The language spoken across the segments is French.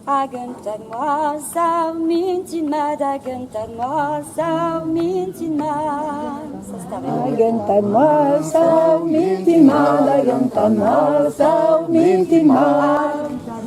Agentan-moi, Sarmintin-mad, Agentan-moi, Sarmintin-mad. Ça c'est arrivé. Agentan-moi, Sarmintin-mad, Agentan-moi, Sarmintin-mad.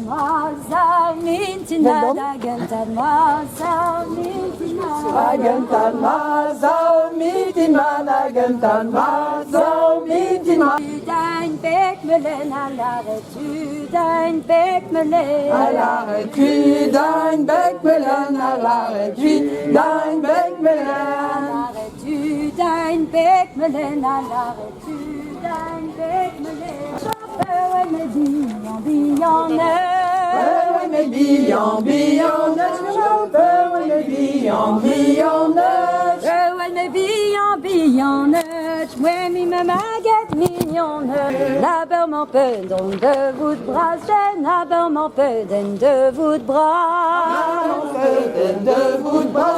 Agentan-moi, Sarmintin-mad, Agentan-moi, Sarmintin-mad. Agentan-moi, Sarmintin-mad, Agentan-moi, Sarmintin-mad. Dein Beckmelen, allare tu dein Beckmelen. Allare tu dein Beckmelen, allare tu dein Beckmelen. Allare tu dein Beckmelen, allare tu dein Beckmelen. Chauffeur, elle me dit en billonneur. Elle me dit en billonneur. Chauffeur, elle me dit en billonneur. Elle me dit en billonneur. Moi, mi me maguette mignonneur. La belle m'en peut donc de vous de bras. La belle m'en peut de vous de bras. De vous de bras.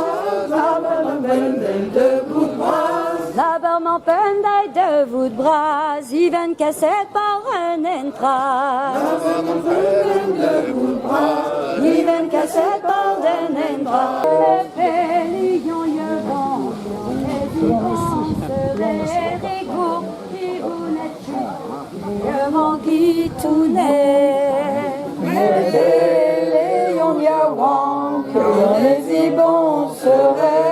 De vous de bras. La belle m'en peut de vous de bras. Y ven cassette par un entra. Y ven cassette par un entra. Lion, ye bon. Qui tout naît, les lions, y a que les bon serait.